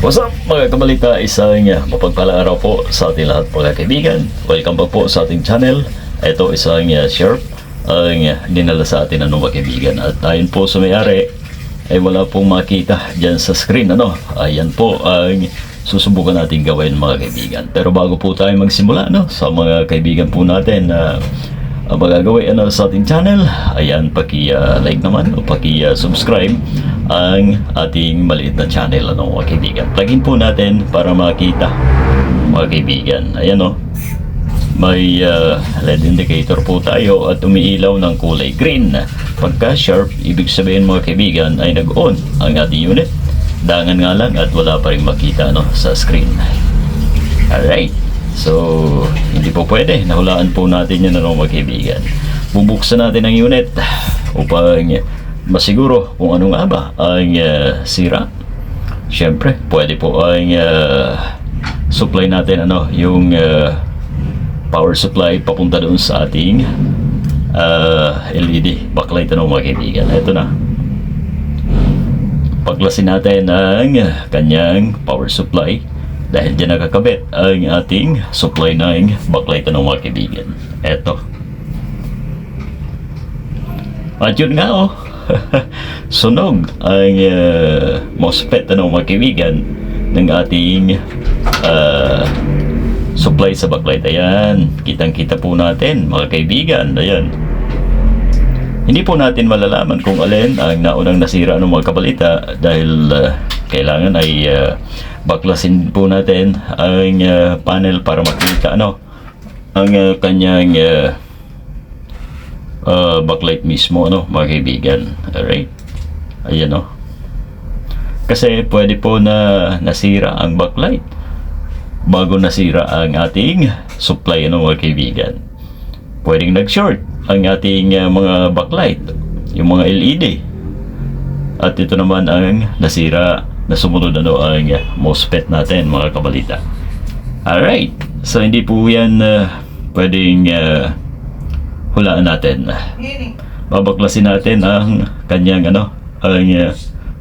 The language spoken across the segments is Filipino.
What's up mga kabalita, isang mapagpalang araw po sa ating lahat mga kaibigan. Welcome back po sa ating channel. Ito isang share ang dinala sa atin mga kaibigan. At ayon po sa may-ari ay wala pong makita dyan sa screen. Ayan po ang susubukan natin gawin mga kaibigan. Pero bago po tayo magsimula sa mga kaibigan po natin na magagawin sa ating channel, ayan, paki-like naman o paki-subscribe ang ating maliit na channel mga kaibigan. Plugin po natin para makita mga kaibigan. Ayan may LED indicator po tayo at umiilaw ng kulay green. Pagka sharp, ibig sabihin mga kaibigan ay nag-on ang ating unit. Dangan nga lang at wala pa rin makita sa screen. Alright, so hindi po pwede, nahulaan po natin yan mga kaibigan. Bubuksan natin ang unit upang masiguro kung ano nga ba ang sira. Siyempre, pwede po ang supply natin yung power supply papunta doon sa ating LED backlight mga kaibigan. Ito na. Paklasin natin ang kanyang power supply dahil dyan nakakabit ang ating supply ng backlight mga kaibigan. Ito. At yun nga sunog ang MOSFET mga kaibigan ng ating supply sa backlight. Ayan, kitang-kita po natin mga kaibigan. Ayan, hindi po natin malalaman kung alin ang naunang nasira ng mga kabalita dahil kailangan ay baklasin po natin ang panel para makita ang kanyang backlight mismo mga kaibigan. Alright, ayan kasi pwede po na nasira ang backlight bago nasira ang ating supply mga kaibigan. Pwedeng nag-short ang ating mga backlight, yung mga LED, at ito naman ang nasira na sumunod ang MOSFET natin mga kabalita. Alright, so hindi po yan pwedeng hulaan natin. Babaklasin natin ang kanyang ang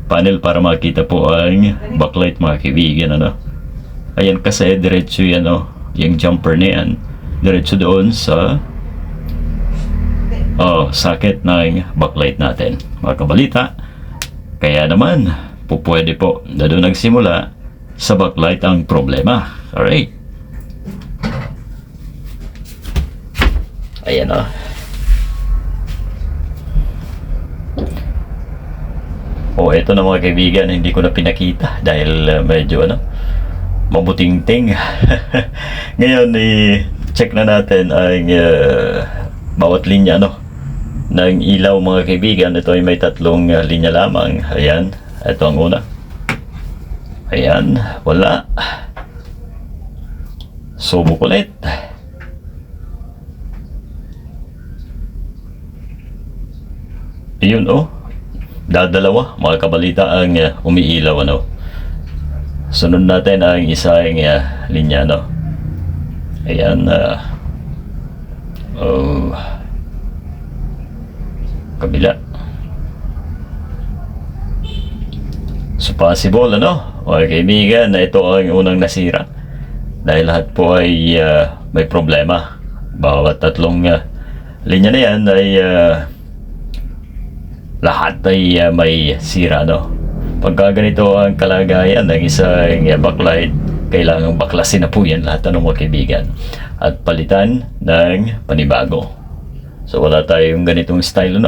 panel para makita po ang backlight mga kaibigan. Ayan, kasi diretso yan yung jumper na yan diretso doon sa socket ng backlight natin mga kabalita. Kaya naman pwede po na doon nagsimula sa backlight ang problema. Alright, ayan ito na mga kaibigan, hindi ko na pinakita dahil medyo mabuting-ting. Ngayon check na natin ang bawat linya ng ilaw mga kaibigan. Ito ay may tatlong linya lamang. Ayan, ito ang una. Ayan, wala. Subok ulit. Yun dadalawa mga kabalita ang umiilaw. Sunod natin ang isang linya ayan, kabila. So possible mga kaibigan na ito ang unang nasira dahil lahat po ay may problema. Bawat tatlong linya na yan ay lahat ay may sira Pagka ganito ang kalagayan ng isang backlight, kailangang baklasin na po yan lahat mga kaibigan at palitan ng panibago. So wala tayong ganitong style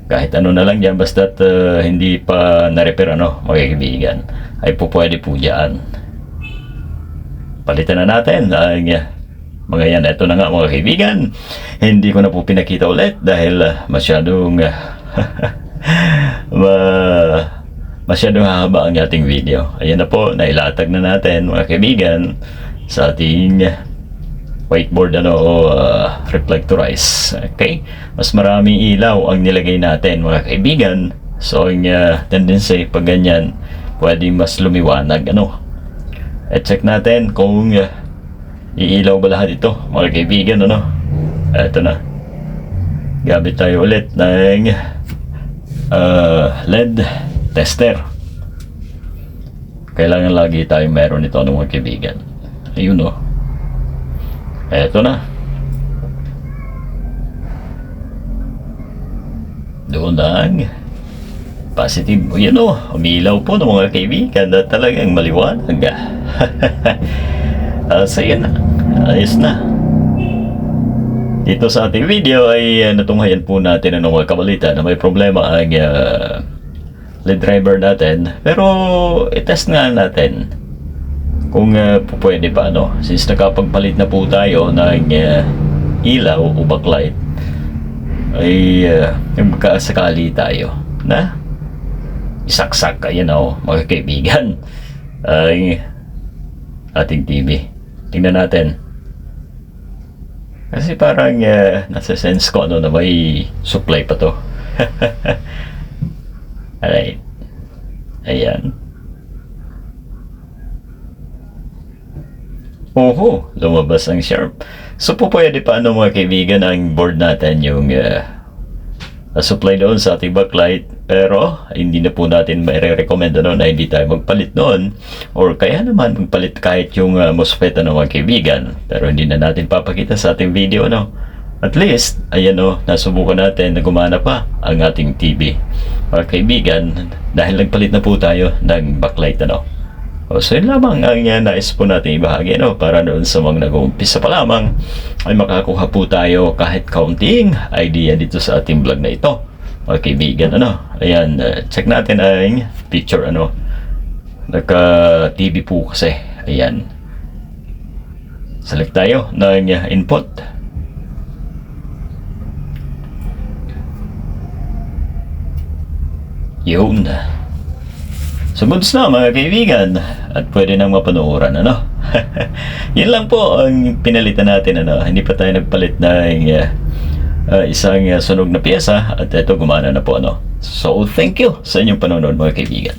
kahit na lang yan, basta't hindi pa na-repair mga kaibigan, ay pwede po dyan. Palitan na natin ang mga yan. Ito na nga mga kaibigan, hindi ko na po pinakita ulit dahil masyadong masyadong hahaba ang ating video. Ayan na po, nailatag na natin mga kaibigan sa ating whiteboard reflectorize. Okay, mas maraming ilaw ang nilagay natin mga kaibigan. So ang tendency pag ganyan, pwede mas lumiwanag at check natin kung iilaw ba lahat ito mga kaibigan. Ito na, gamit tayo ulit ng LED tester. Kailangan lagi tayong meron ito ng mga kaibigan. Ayun o. Eto na. Doon ang positive. Yun o. Umilaw po ng mga kaibigan na talagang maliwanag. So yun na. Ayos na. Dito sa ating video ay natunghayan po natin ang mga kabalita na may problema ang lead driver natin. Pero itest nga natin kung pwede pa, no? Since nakapagpalit na po tayo ng ilaw o backlight, ay magkasakali tayo na isaksak, ayan o mga kaibigan, ay ating TV. Tingnan natin. Kasi parang nasa sense ko ano na may supply pa to. Alright. Ayan. Oho, lumabas ang sharp. So po pwede pa ano mga kaibigan ang board natin yung supply doon sa ating backlight, pero hindi na po natin mai-recommend ano, na hindi tayo magpalit noon, or kaya naman magpalit kahit yung MOSFET ano mga kaibigan, pero hindi na natin papakita sa ating video no. At least ayan o, nasubukan natin na gumana pa ang ating TV mga kaibigan dahil nagpalit na po tayo ng backlight ano. So yun lamang ang nais po natin ibahagi no, para doon sa mga nag-uumpisa pa lamang ay makakuha po tayo kahit kaunting idea dito sa ating vlog na ito mga kaibigan ano. Ayan, check natin ang picture ano, naka TV po kasi. Ayan, select tayo ng input. Yun. So goods na mga kaibigan, at pwede nang mapanooran ano. Yan lang po ang pinalitan natin ano. Hindi pa tayo nagpalit ng isang sunog na piyesa, at ito gumana na po ano. So thank you sa inyong panonood mga kaibigan.